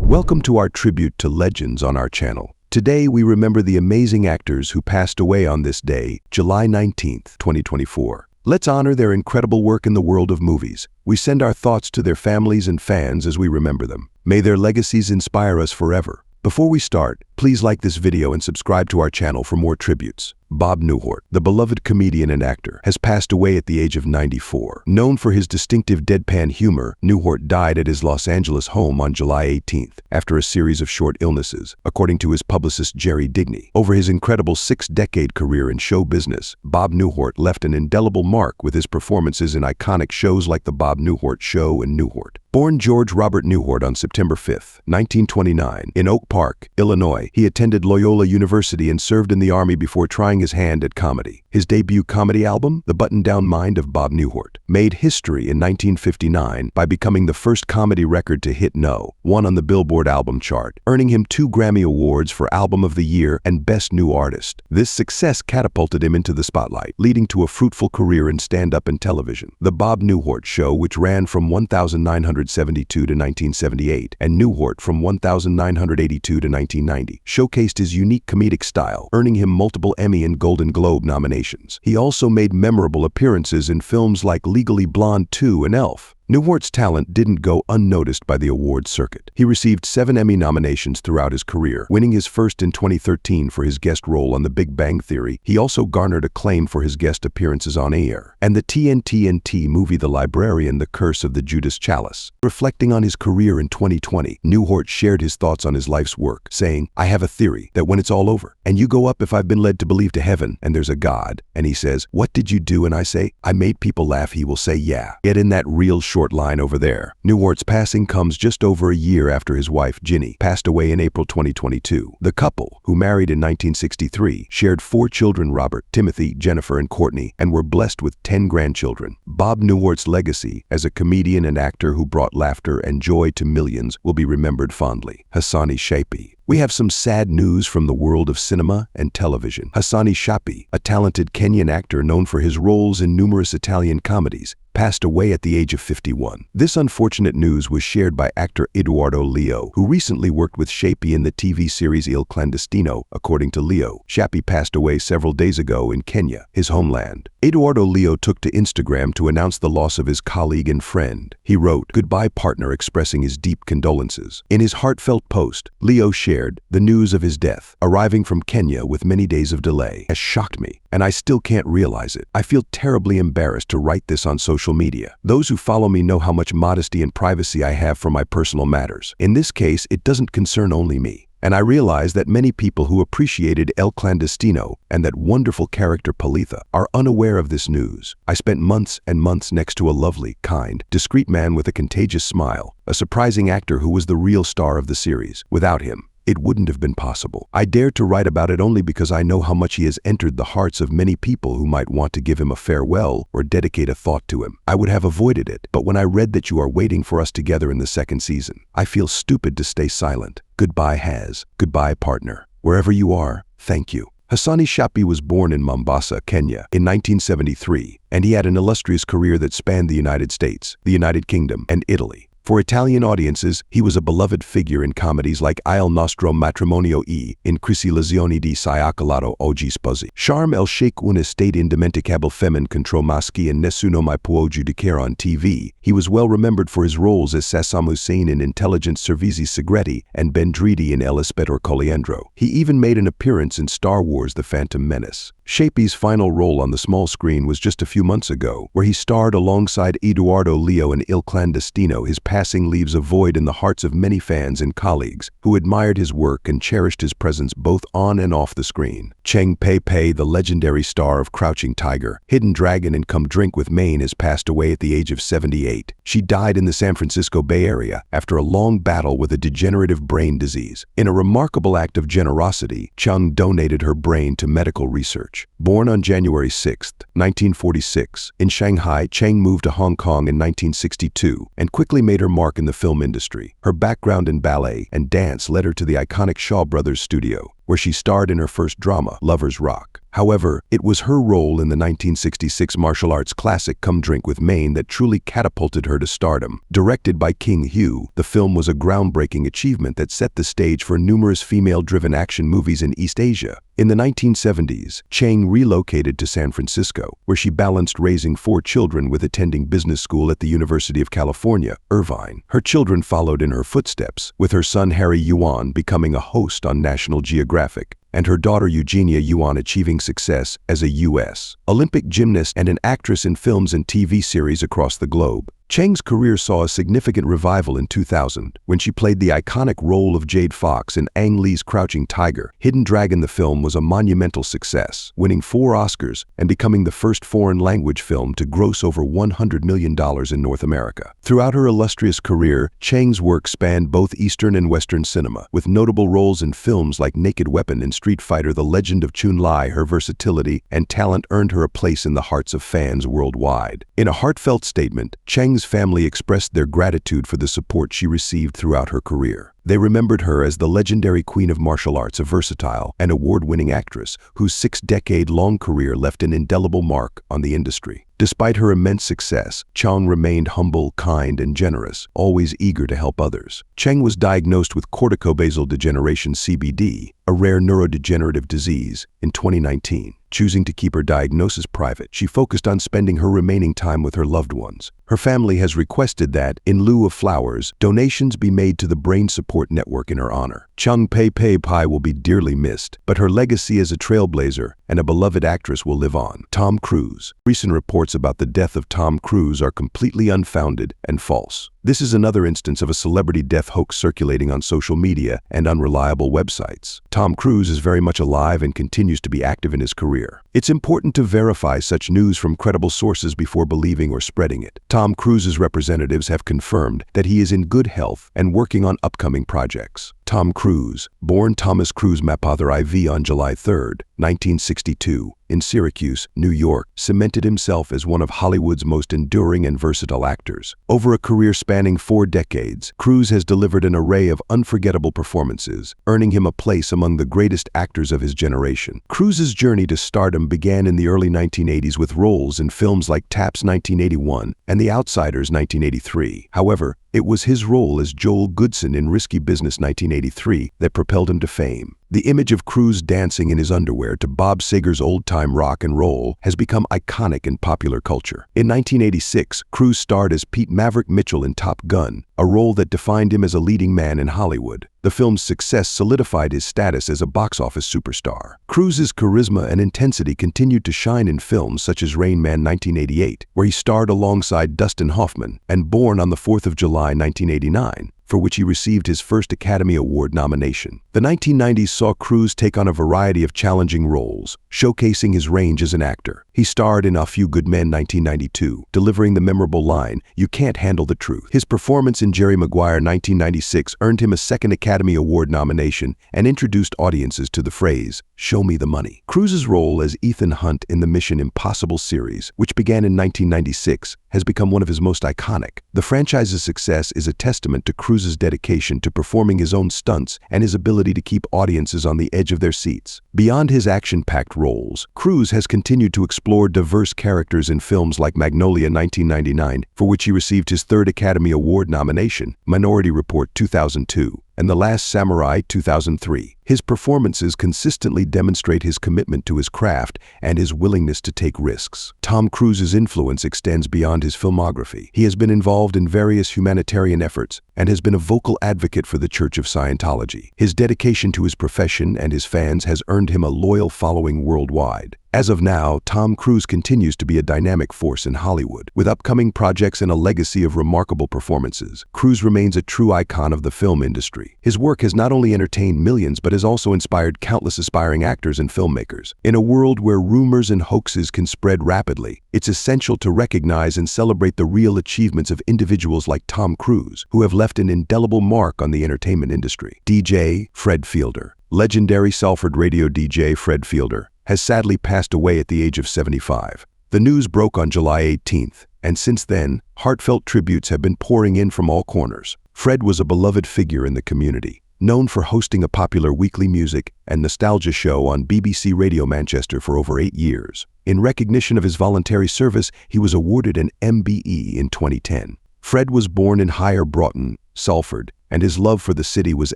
Welcome to our tribute to legends on our channel. Today we remember the amazing actors who passed away on this day, July 19th, 2024. Let's honor their incredible work in the world of movies. We send our thoughts to their families and fans as we remember them. May their legacies inspire us forever. Before we start, please like this video and subscribe to our channel for more tributes. Bob Newhart, the beloved comedian and actor, has passed away at the age of 94. Known for his distinctive deadpan humor, Newhart died at his Los Angeles home on July 18th after a series of short illnesses, according to his publicist Jerry Digney. Over his incredible six-decade career in show business, Bob Newhart left an indelible mark with his performances in iconic shows like The Bob Newhart Show and Newhart. Born George Robert Newhart on September 5, 1929, in Oak Park, Illinois, he attended Loyola University and served in the Army before trying his hand at comedy. His debut comedy album, The Button-Down Mind of Bob Newhart, made history in 1959 by becoming the first comedy record to hit No. 1 on the Billboard album chart, earning him 2 Grammy Awards for Album of the Year and Best New Artist. This success catapulted him into the spotlight, leading to a fruitful career in stand-up and television. The Bob Newhart Show, which ran from 1972 to 1978, and Newhart from 1982 to 1990, showcased his unique comedic style, earning him multiple Emmy and Golden Globe nominations. He also made memorable appearances in films like Legally Blonde 2 and Elf. Newhart's talent didn't go unnoticed by the awards circuit. He received 7 Emmy nominations throughout his career, winning his first in 2013 for his guest role on The Big Bang Theory. He also garnered acclaim for his guest appearances on Air and the TNT movie The Librarian: The Curse of the Judas Chalice. Reflecting on his career in 2020, Newhart shared his thoughts on his life's work, saying, "I have a theory that when it's all over, and you go up if I've been led to believe to heaven, and there's a God, and he says, 'What did you do?' and I say, 'I made people laugh,' he will say, 'Yeah.' Get in that real short line over there." Newhart's passing comes just over a year after his wife, Ginny, passed away in April 2022. The couple, who married in 1963, shared 4 children: Robert, Timothy, Jennifer, and Courtney, and were blessed with 10 grandchildren. Bob Newhart's legacy as a comedian and actor who brought laughter and joy to millions will be remembered fondly. Hassani Shaipi. We have some sad news from the world of cinema and television. Hassani Shaipi, a talented Kenyan actor known for his roles in numerous Italian comedies, passed away at the age of 51. This unfortunate news was shared by actor Eduardo Leo, who recently worked with Shaipi in the TV series Il Clandestino. According to Leo, Shaipi passed away several days ago in Kenya, his homeland. Eduardo Leo took to Instagram to announce the loss of his colleague and friend. He wrote, "Goodbye partner," expressing his deep condolences. In his heartfelt post, Leo shared, "The news of his death, arriving from Kenya with many days of delay, has shocked me, and I still can't realize it. I feel terribly embarrassed to write this on social media. Those who follow me know how much modesty and privacy I have for my personal matters. In this case, it doesn't concern only me. And I realize that many people who appreciated El Clandestino and that wonderful character Palitha are unaware of this news. I spent months and months next to a lovely, kind, discreet man with a contagious smile, a surprising actor who was the real star of the series. Without him, it wouldn't have been possible. I dared to write about it only because I know how much he has entered the hearts of many people who might want to give him a farewell or dedicate a thought to him. I would have avoided it, but when I read that you are waiting for us together in the 2nd season, I feel stupid to stay silent. Goodbye, Haz. Goodbye, partner. Wherever you are, thank you." Hassani Shaipi was born in Mombasa, Kenya, in 1973, and he had an illustrious career that spanned the United States, the United Kingdom, and Italy. For Italian audiences, he was a beloved figure in comedies like Il nostro matrimonio e in Crisilazioni di Sciacolato oggi sposi. Charm el Sheikh una state indimenticabile femme contro maschi and Nessuno mai può giudicare on TV. He was well remembered for his roles as Saddam Hussein in Intelligence Servizi Segreti and Ben Dridi in El Ispettore Coliandro. He even made an appearance in Star Wars: The Phantom Menace. Shaipi's final role on the small screen was just a few months ago, where he starred alongside Eduardo Leo in Il Clandestino. His passing leaves a void in the hearts of many fans and colleagues who admired his work and cherished his presence both on and off the screen. Cheng Pei Pei, the legendary star of Crouching Tiger, Hidden Dragon, and Come Drink with Maine, has passed away at the age of 78. She died in the San Francisco Bay Area after a long battle with a degenerative brain disease. In a remarkable act of generosity, Cheng donated her brain to medical research. Born on January 6, 1946, in Shanghai, Cheng moved to Hong Kong in 1962 and quickly made her her mark in the film industry. Her background in ballet and dance led her to the iconic Shaw Brothers studio, where she starred in her first drama, Lovers Rock. However, it was her role in the 1966 martial arts classic Come Drink with Maine that truly catapulted her to stardom. Directed by King Hu, the film was a groundbreaking achievement that set the stage for numerous female-driven action movies in East Asia. In the 1970s, Chang relocated to San Francisco, where she balanced raising 4 children with attending business school at the University of California, Irvine. Her children followed in her footsteps, with her son Harry Yuan becoming a host on National Geographic, and her daughter Eugenia Yuan achieving success as a U.S. Olympic gymnast and an actress in films and TV series across the globe. Chang's career saw a significant revival in 2000 when she played the iconic role of Jade Fox in Ang Lee's Crouching Tiger. Hidden Dragon, the film, was a monumental success, winning 4 Oscars and becoming the first foreign-language film to gross over $100 million in North America. Throughout her illustrious career, Chang's work spanned both Eastern and Western cinema, with notable roles in films like Naked Weapon and Street Fighter: The Legend of Chun Li. Her versatility and talent earned her a place in the hearts of fans worldwide. In a heartfelt statement, Chang's family expressed their gratitude for the support she received throughout her career. They remembered her as the legendary queen of martial arts, a versatile and award-winning actress whose 6-decade-long career left an indelible mark on the industry. Despite her immense success, Chang remained humble, kind, and generous, always eager to help others. Chang was diagnosed with corticobasal degeneration (CBD), a rare neurodegenerative disease, in 2019. Choosing to keep her diagnosis private, she focused on spending her remaining time with her loved ones. Her family has requested that, in lieu of flowers, donations be made to the Brain Support Network in her honor. Chang Pei Pai will be dearly missed, but her legacy as a trailblazer and a beloved actress will live on. Tom Cruise. Recent reports about the death of Tom Cruise are completely unfounded and false. This is another instance of a celebrity death hoax circulating on social media and unreliable websites. Tom Cruise is very much alive and continues to be active in his career. It's important to verify such news from credible sources before believing or spreading it. Tom Cruise's representatives have confirmed that he is in good health and working on upcoming projects. Tom Cruise, born Thomas Cruise Mapother IV on July 3, 1962, in Syracuse, New York, cemented himself as one of Hollywood's most enduring and versatile actors. Over a career spanning 4 decades, Cruise has delivered an array of unforgettable performances, earning him a place among the greatest actors of his generation. Cruise's journey to stardom began in the early 1980s with roles in films like Taps 1981 and The Outsiders 1983. However, it was his role as Joel Goodson in Risky Business 1983 that propelled him to fame. The image of Cruise dancing in his underwear to Bob Seger's old-time rock and roll has become iconic in popular culture. In 1986, Cruise starred as Pete Maverick Mitchell in Top Gun, a role that defined him as a leading man in Hollywood. The film's success solidified his status as a box office superstar. Cruise's charisma and intensity continued to shine in films such as Rain Man 1988, where he starred alongside Dustin Hoffman, and Born on the 4th of July 1989, for which he received his first Academy Award nomination. The 1990s saw Cruise take on a variety of challenging roles, showcasing his range as an actor. He starred in A Few Good Men 1992, delivering the memorable line, "You can't handle the truth." His performance in Jerry Maguire 1996 earned him a second Academy Award nomination and introduced audiences to the phrase, "Show me the money." Cruise's role as Ethan Hunt in the Mission Impossible series, which began in 1996, has become one of his most iconic. The franchise's success is a testament to Cruise's dedication to performing his own stunts and his ability to keep audiences on the edge of their seats. Beyond his action-packed roles, Cruise has continued to explore diverse characters in films like Magnolia 1999, for which he received his third Academy Award nomination, Minority Report 2002, and The Last Samurai 2003. His performances consistently demonstrate his commitment to his craft and his willingness to take risks. Tom Cruise's influence extends beyond his filmography. He has been involved in various humanitarian efforts and has been a vocal advocate for the Church of Scientology. His dedication to his profession and his fans has earned him a loyal following worldwide. As of now, Tom Cruise continues to be a dynamic force in Hollywood. With upcoming projects and a legacy of remarkable performances, Cruise remains a true icon of the film industry. His work has not only entertained millions but has also inspired countless aspiring actors and filmmakers. In a world where rumors and hoaxes can spread rapidly, it's essential to recognize and celebrate the real achievements of individuals like Tom Cruise, who have left an indelible mark on the entertainment industry. DJ Fred Fielder. Legendary Salford radio DJ Fred Fielder has sadly passed away at the age of 75. The news broke on July 18th, and since then, heartfelt tributes have been pouring in from all corners. Fred was a beloved figure in the community, known for hosting a popular weekly music and nostalgia show on BBC Radio Manchester for over 8 years. In recognition of his voluntary service, he was awarded an MBE in 2010. Fred was born in Higher Broughton, Salford, and his love for the city was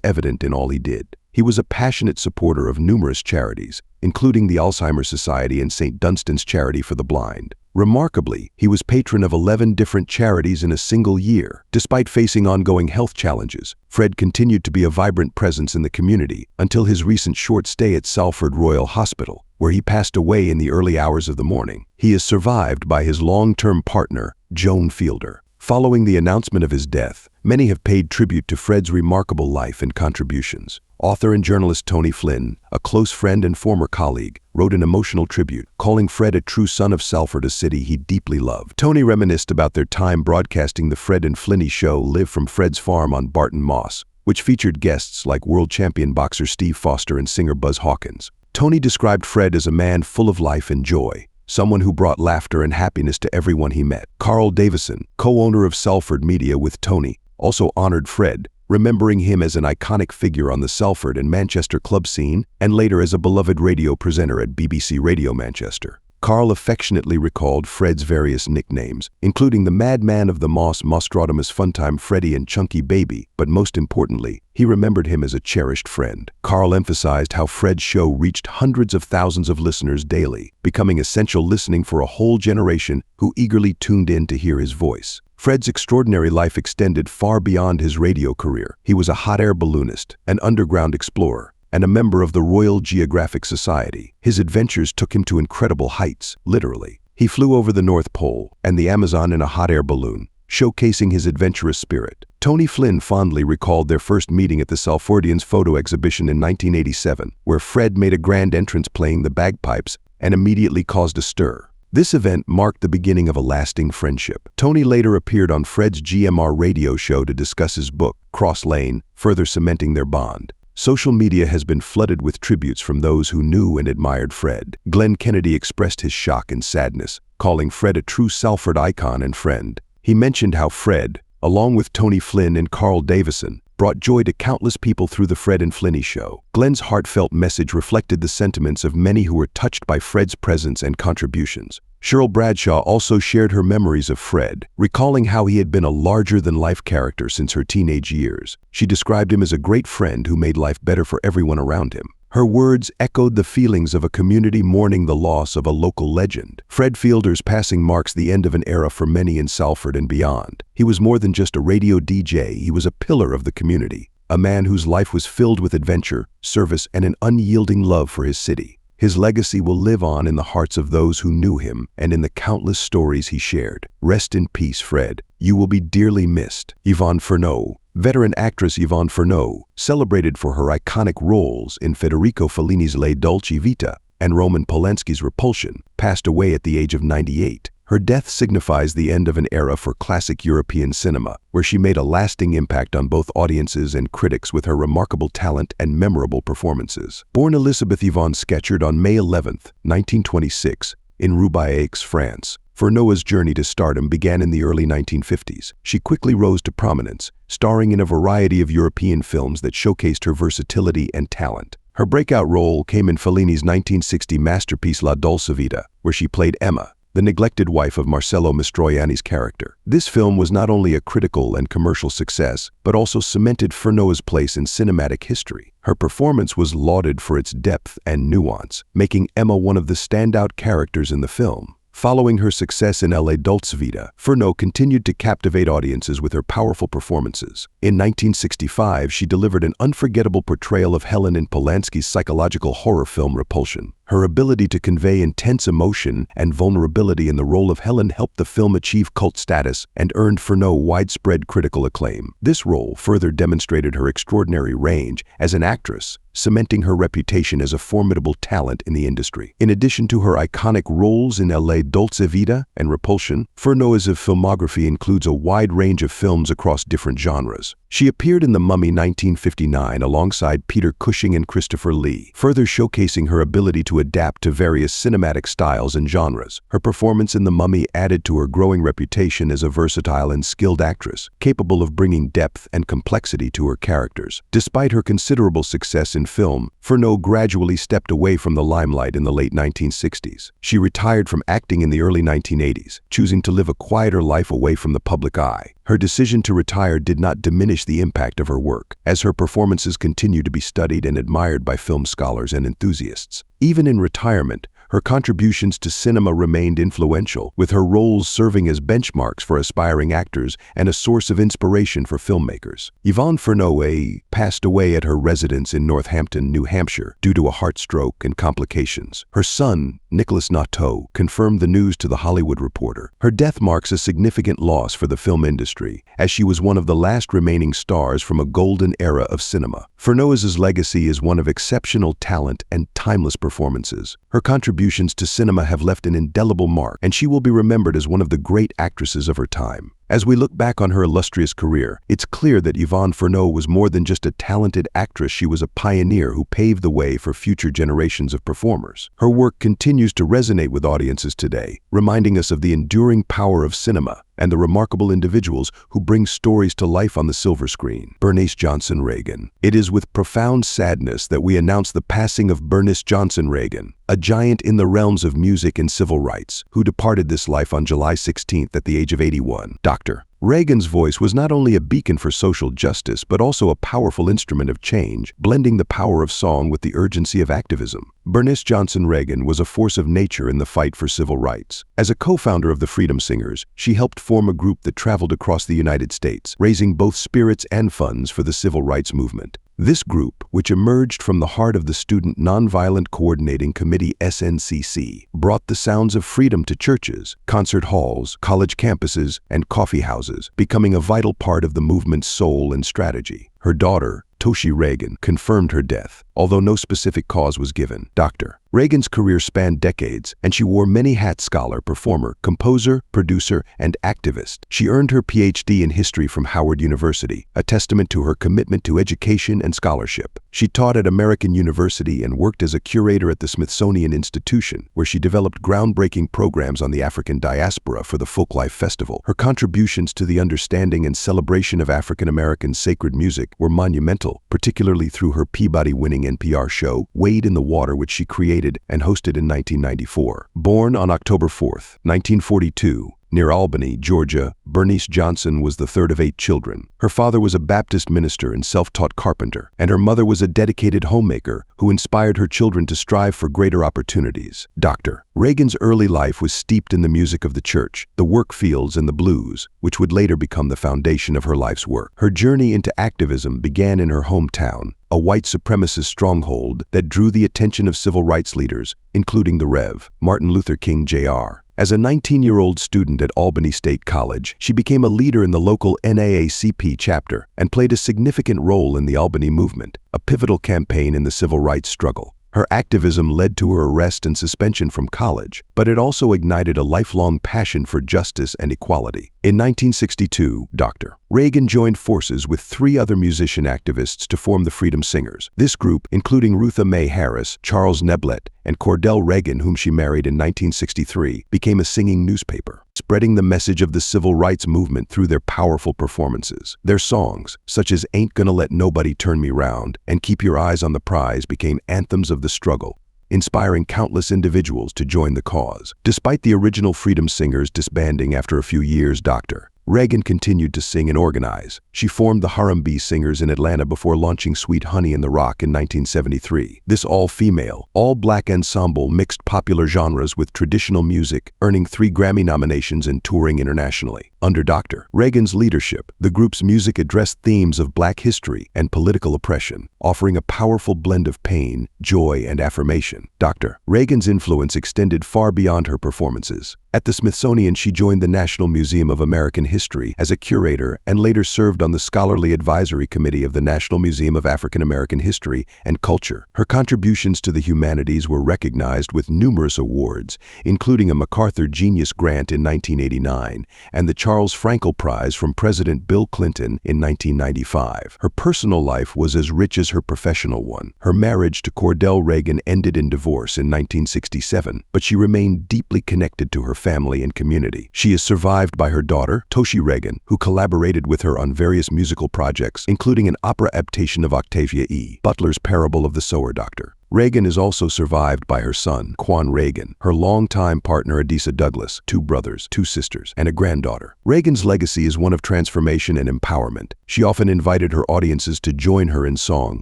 evident in all he did. He was a passionate supporter of numerous charities, including the Alzheimer's Society and St. Dunstan's Charity for the Blind. Remarkably, he was patron of 11 different charities in a single year. Despite facing ongoing health challenges, Fred continued to be a vibrant presence in the community until his recent short stay at Salford Royal Hospital, where he passed away in the early hours of the morning. He is survived by his long-term partner, Joan Fielder. Following the announcement of his death, many have paid tribute to Fred's remarkable life and contributions. Author and journalist Tony Flynn, a close friend and former colleague, wrote an emotional tribute, calling Fred a true son of Salford, a city he deeply loved. Tony reminisced about their time broadcasting the Fred and Flinny show live from Fred's farm on Barton Moss, which featured guests like world champion boxer Steve Foster and singer Buzz Hawkins. Tony described Fred as a man full of life and joy, someone who brought laughter and happiness to everyone he met. Carl Davison, co-owner of Salford Media with Tony, also honored Fred, remembering him as an iconic figure on the Salford and Manchester club scene and later as a beloved radio presenter at BBC Radio Manchester. Carl affectionately recalled Fred's various nicknames, including the Madman of the Moss, Mostrodamus Funtime, Freddy and Chunky Baby, but most importantly, he remembered him as a cherished friend. Carl emphasized how Fred's show reached hundreds of thousands of listeners daily, becoming essential listening for a whole generation who eagerly tuned in to hear his voice. Fred's extraordinary life extended far beyond his radio career. He was a hot air balloonist, an underground explorer, and a member of the Royal Geographic Society. His adventures took him to incredible heights, literally. He flew over the North Pole and the Amazon in a hot air balloon, showcasing his adventurous spirit. Tony Flynn fondly recalled their first meeting at the Salfordians photo exhibition in 1987, where Fred made a grand entrance playing the bagpipes and immediately caused a stir. This event marked the beginning of a lasting friendship. Tony later appeared on Fred's GMR radio show to discuss his book, Cross Lane, further cementing their bond. Social media has been flooded with tributes from those who knew and admired Fred. Glenn Kennedy expressed his shock and sadness, calling Fred a true Salford icon and friend. He mentioned how Fred, along with Tony Flynn and Carl Davison, brought joy to countless people through the Fred and Flinny show. Glenn's heartfelt message reflected the sentiments of many who were touched by Fred's presence and contributions. Cheryl Bradshaw also shared her memories of Fred, recalling how he had been a larger-than-life character since her teenage years. She described him as a great friend who made life better for everyone around him. Her words echoed the feelings of a community mourning the loss of a local legend. Fred Fielder's passing marks the end of an era for many in Salford and beyond. He was more than just a radio DJ, he was a pillar of the community, a man whose life was filled with adventure, service, and an unyielding love for his city. His legacy will live on in the hearts of those who knew him and in the countless stories he shared. Rest in peace, Fred. You will be dearly missed. Yvonne Furneaux. Veteran actress Yvonne Furneaux, celebrated for her iconic roles in Federico Fellini's La Dolce Vita and Roman Polanski's Repulsion, passed away at the age of 98. Her death signifies the end of an era for classic European cinema, where she made a lasting impact on both audiences and critics with her remarkable talent and memorable performances. Born Elizabeth Yvonne Scatchard on May 11, 1926, in Roubaix, France, Furneaux's journey to stardom began in the early 1950s. She quickly rose to prominence, starring in a variety of European films that showcased her versatility and talent. Her breakout role came in Fellini's 1960 masterpiece La Dolce Vita, where she played Emma, the neglected wife of Marcello Mastroianni's character. This film was not only a critical and commercial success, but also cemented Furneaux's place in cinematic history. Her performance was lauded for its depth and nuance, making Emma one of the standout characters in the film. Following her success in La Dolce Vita, Furneaux continued to captivate audiences with her powerful performances. In 1965, she delivered an unforgettable portrayal of Helen in Polanski's psychological horror film Repulsion. Her ability to convey intense emotion and vulnerability in the role of Helen helped the film achieve cult status and earned Furneaux widespread critical acclaim. This role further demonstrated her extraordinary range as an actress, cementing her reputation as a formidable talent in the industry. In addition to her iconic roles in La Dolce Vita and Repulsion, Furneaux's filmography includes a wide range of films across different genres. She appeared in The Mummy 1959 alongside Peter Cushing and Christopher Lee, further showcasing her ability to adapt to various cinematic styles and genres. Her performance in The Mummy added to her growing reputation as a versatile and skilled actress, capable of bringing depth and complexity to her characters. Despite her considerable success in film, Furneaux gradually stepped away from the limelight in the late 1960s. She retired from acting in the early 1980s, choosing to live a quieter life away from the public eye. Her decision to retire did not diminish the impact of her work, as her performances continue to be studied and admired by film scholars and enthusiasts. Even in retirement, her contributions to cinema remained influential, with her roles serving as benchmarks for aspiring actors and a source of inspiration for filmmakers. Yvonne Furneaux passed away at her residence in Northampton, New Hampshire, due to a heart stroke and complications. Her son, Nicholas Nateau, confirmed the news to The Hollywood Reporter. Her death marks a significant loss for the film industry, as she was one of the last remaining stars from a golden era of cinema. Furneaux's legacy is one of exceptional talent and timeless performances. Her contributions to cinema have left an indelible mark, and she will be remembered as one of the great actresses of her time. As we look back on her illustrious career, it's clear that Yvonne Furneaux was more than just a talented actress. She was a pioneer who paved the way for future generations of performers. Her work continues to resonate with audiences today, reminding us of the enduring power of cinema and the remarkable individuals who bring stories to life on the silver screen. Bernice Johnson Reagon. It is with profound sadness that we announce the passing of Bernice Johnson Reagon, a giant in the realms of music and civil rights, who departed this life on July 16th at the age of 81. Dr. Reagon's voice was not only a beacon for social justice, but also a powerful instrument of change, blending the power of song with the urgency of activism. Bernice Johnson Reagon was a force of nature in the fight for civil rights. As a co-founder of the Freedom Singers, she helped form a group that traveled across the United States, raising both spirits and funds for the civil rights movement. This group, which emerged from the heart of the Student Nonviolent Coordinating Committee (SNCC), brought the sounds of freedom to churches, concert halls, college campuses, and coffee houses, becoming a vital part of the movement's soul and strategy. Her daughter, Toshi Reagon, confirmed her death, although no specific cause was given. Dr. Reagon's career spanned decades, and she wore many hats: scholar, performer, composer, producer, and activist. She earned her PhD in history from Howard University, a testament to her commitment to education and scholarship. She taught at American University and worked as a curator at the Smithsonian Institution, where she developed groundbreaking programs on the African diaspora for the Folklife Festival. Her contributions to the understanding and celebration of African American sacred music were monumental, particularly through her Peabody-winning NPR show, Wade in the Water, which she created and hosted in 1994. Born on October 4, 1942, near Albany, Georgia, Bernice Johnson was the third of 8 children. Her father was a Baptist minister and self-taught carpenter, and her mother was a dedicated homemaker who inspired her children to strive for greater opportunities. Dr. Reagon's early life was steeped in the music of the church, the work fields, and the blues, which would later become the foundation of her life's work. Her journey into activism began in her hometown, a white supremacist stronghold that drew the attention of civil rights leaders, including the Rev. Martin Luther King Jr. As a 19-year-old student at Albany State College, she became a leader in the local NAACP chapter and played a significant role in the Albany movement, a pivotal campaign in the civil rights struggle. Her activism led to her arrest and suspension from college, but it also ignited a lifelong passion for justice and equality. In 1962, Dr. Reagon joined forces with 3 other musician activists to form the Freedom Singers. This group, including Rutha Mae Harris, Charles Neblett, and Cordell Reagan, whom she married in 1963, became a singing newspaper, spreading the message of the civil rights movement through their powerful performances. Their songs, such as Ain't Gonna Let Nobody Turn Me Round and Keep Your Eyes on the Prize, became anthems of the struggle, inspiring countless individuals to join the cause. Despite the original Freedom Singers disbanding after a few years, Dr. Reagon continued to sing and organize. She formed the Harambee Singers in Atlanta before launching Sweet Honey in the Rock in 1973. This all-female, all-black ensemble mixed popular genres with traditional music, earning 3 Grammy nominations and touring internationally. Under Dr. Reagon's leadership, the group's music addressed themes of Black history and political oppression, offering a powerful blend of pain, joy, and affirmation. Dr. Reagon's influence extended far beyond her performances. At the Smithsonian, she joined the National Museum of American History as a curator and later served on the Scholarly Advisory Committee of the National Museum of African American History and Culture. Her contributions to the humanities were recognized with numerous awards, including a MacArthur Genius Grant in 1989 and the Charles Frankel Prize from President Bill Clinton in 1995. Her personal life was as rich as her professional one. Her marriage to Cordell Reagan ended in divorce in 1967, but she remained deeply connected to her family and community. She is survived by her daughter, Toshi Reagan, who collaborated with her on various musical projects, including an opera adaptation of Octavia E. Butler's Parable of the Sower Doctor. Reagan is also survived by her son, Quan Reagan, her longtime partner Adisa Douglas, 2 brothers, 2 sisters, and a granddaughter. Reagan's legacy is one of transformation and empowerment. She often invited her audiences to join her in song,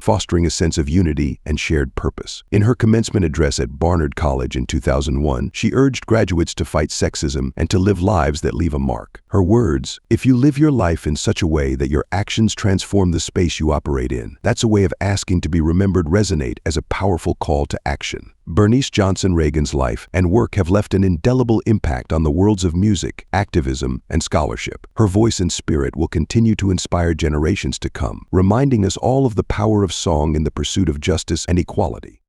fostering a sense of unity and shared purpose. In her commencement address at Barnard College in 2001, she urged graduates to fight sexism and to live lives that leave a mark. Her words, "If you live your life in such a way that your actions transform the space you operate in, that's a way of asking to be remembered," resonate as a powerful call to action. Bernice Johnson Reagan's life and work have left an indelible impact on the worlds of music, activism, and scholarship. Her voice and spirit will continue to inspire generations to come, reminding us all of the power of song in the pursuit of justice and equality.